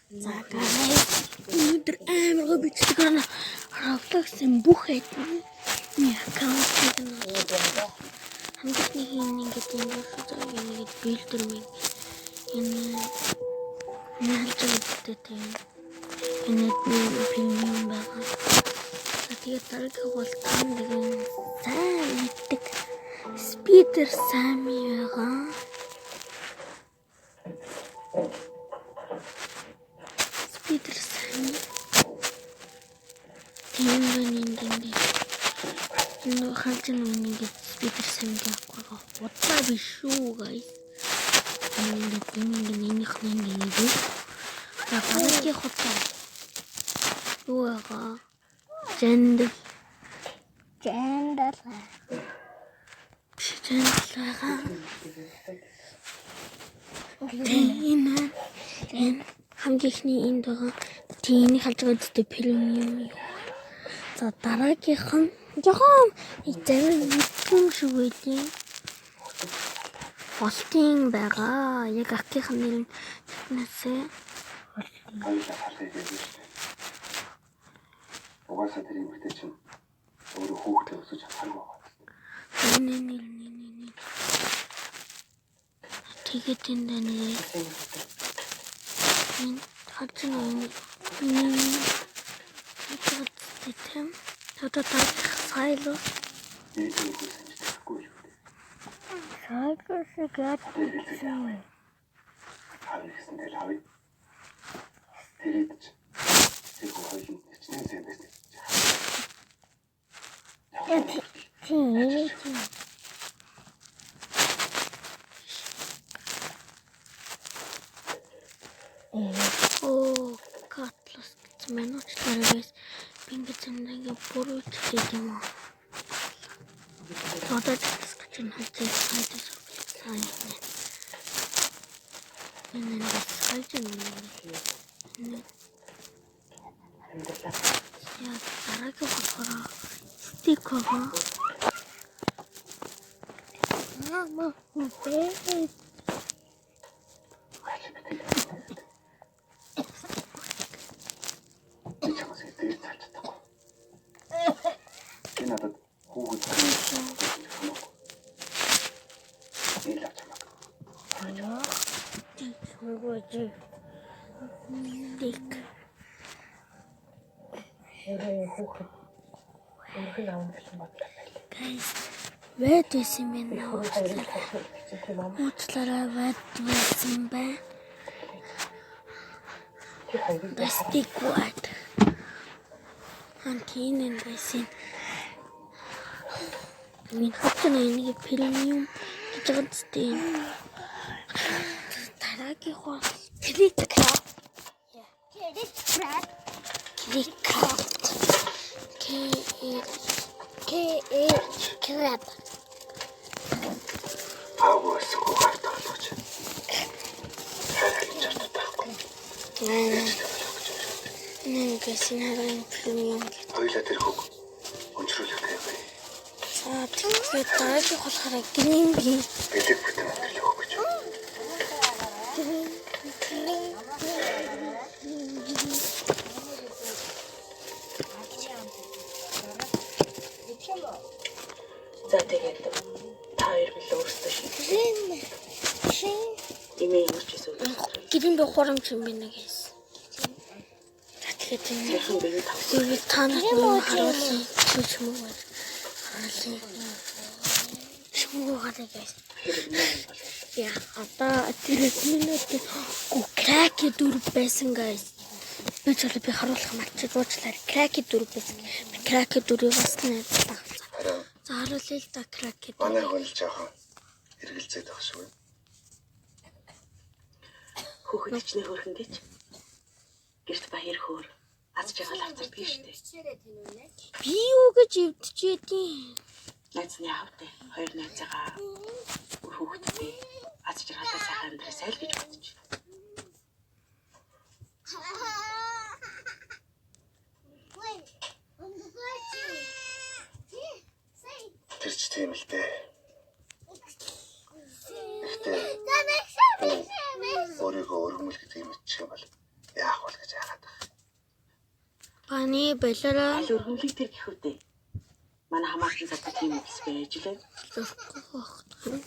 За guys, өнөөдөр амар бичдэг байна. Roblox-ын бүх айдны аккаунтыг хангалтны ингээд юм шиг ингээд билдер мэн энэ наалждаг энэ премиум байгаа. Тэгээд дараагийн бол тань сайн мэддэг спидер сами байгаа. Спидер сами энэ ханцны ингээд спидер сами гэх удлаа биш шүү guys. Энийх нэг дараагийн хотоо юу байгаа? Жандал энэ хамгийн ихний энд байгаа тийний халж байгаа зүтэй премиум юу. За дараагийнх нь жохон зарим мэдгүй шиг байлээ. Болтын байгаа. Яг аккийнх нь нэр нь нэсээ. Угаасаа тэр юмхтэй чинь өөрөө хүүхдээ өсөж чадахгүй байгаа. Nee. Тэгээд энэ хатны одоо сайло. Харигсэндээ хавь. Тэрийдэж тэр хоёул нэрчнээ сайн байсан. Оо, катлас минут тарайс пингцэнгээ буруу чийд юм аа. Одоо чинь хайцаа сайн. Энэ хайцаа юм. Я дараагийн болохоор стикер. Мама, үгүй. Надад хүүхэд Guys, wait a minute. Stick what? Antinen байсан. Миний хатны нэг премиум гэж байгаа зү. Дараагийн хол Clickcraft. Краб. Аваас гоогартаач. Харин чартахгүй. Нэг синаран премиум. Хоёлаа тэр хөг өнчрүүлэх гэвэ. За тэгээд дараагийн болохоор грин бэлэг бүтэн өндөрлөх хөг гэж. За тэгээд та хоёр билээ өөрсдөө шийдээ. Имээ юуч эсвэл грин бэ хоромч юм байна гэсэн. Тэгээд танаас нэг харуулсан чимээ. Я одоо тэр минут краки дүр байсан guys. Би ч би харуулах марчиг уучлаарай. Краки дүр байсан. Би краки дүрийг бас найзлаа. За харуулъя л да краки. Манай хөл жоохон эргэлзээд байх шүү. Хүүхэд ичнэр хөрхөн гэж. Гэрт баяр хөөр аз жаргал авчирдаг шүү дээ. Би юу гэж өвдөжээдیں۔ Найзны хавтай хоёр найзаагаа хүүхэдтэй аз жаргалтай сайхан амьдрал гэж бодож байна. Тэр ч тийм л дээ. Өөрийгөө өргөмөл гэдэг юм чинь бол Яах вэ гэж яагаад байна? Баны болоороо Аль өргөмлийг тэр гэх үдэ. Манай хамаатан цагдаа тийм үгс байж лээ. зурхгүй байна.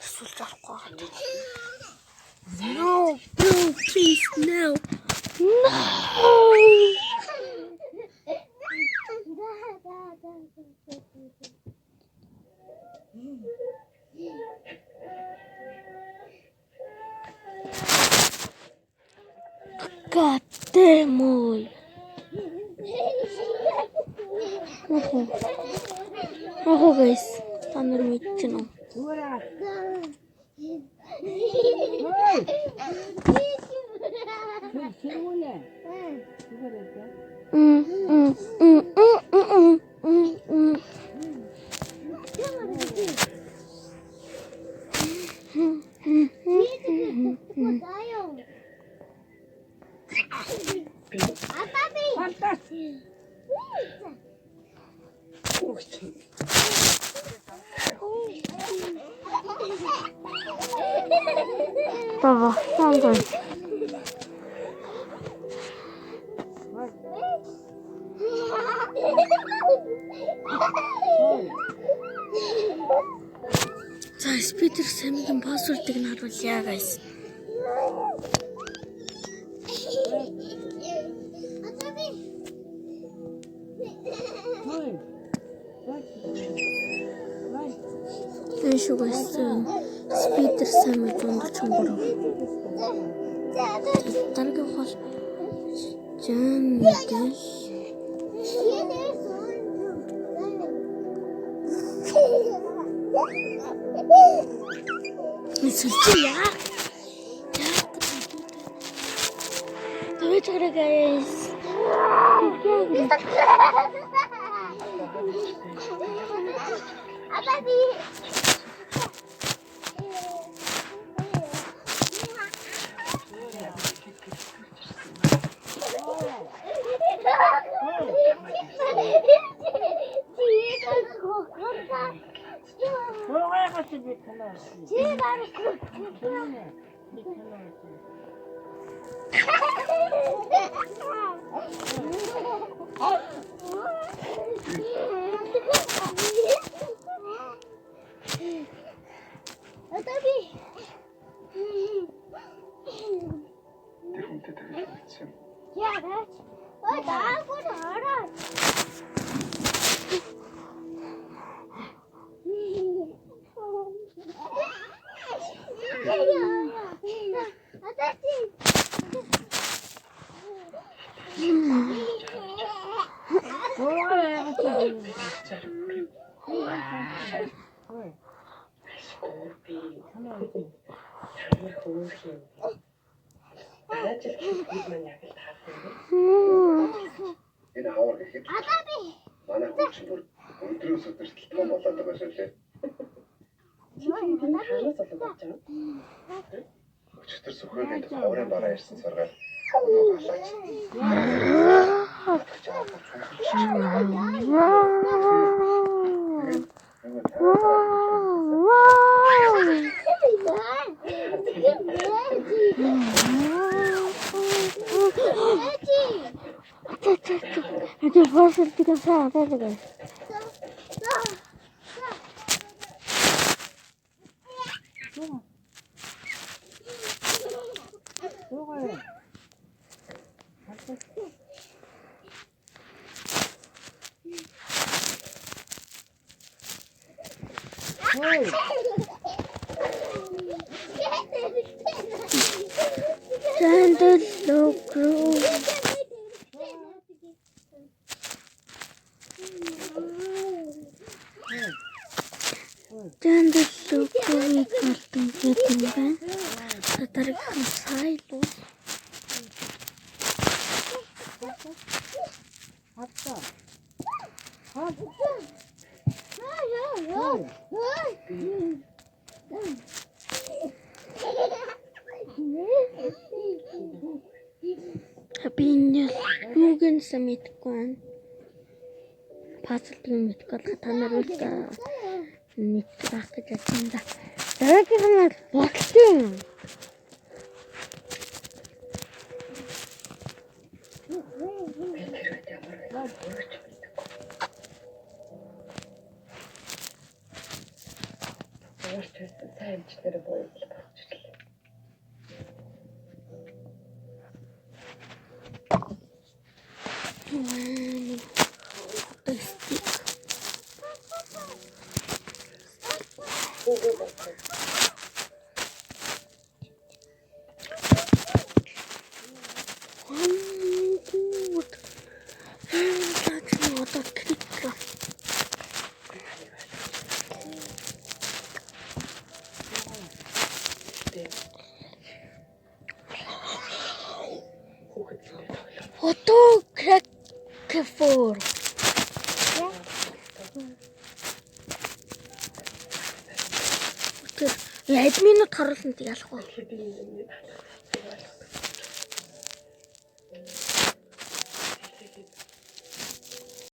Эсвэл зурхгүй байна. No, no, please, no. No. God damn it. Ako guys, tanong medyo no. Baba, hanggang. За, Spider Sam-ийн password-ыг нь харуулъя guys. Эшгүй байсан. Spider Sam-ийн дундч өнгөрөв. Дараагийн хол Жан мэдээ. Мисэлчия. Давай чараа guys. Абаби. Тэр хүнтэй тавьж үзсэн. Яагаад? Ой, даагүй хараа. Энэ хавар гэхэд манай хүн чинь бүр өдрөөс өдөрт том болоод байгаа шүү лээ. Өчтөр сүхрээд хаврын бараа ирсэн сургаал. Это просто такая сама. Юуген самиткон пазлыг мэдгүй та нар үл мэдчих гэж байна да. Дараагийн нь болтын. инженерээ боёлж гарч ирлээ. Ото кракфор. Тэр яд минут харуулсан тэг ялах уу?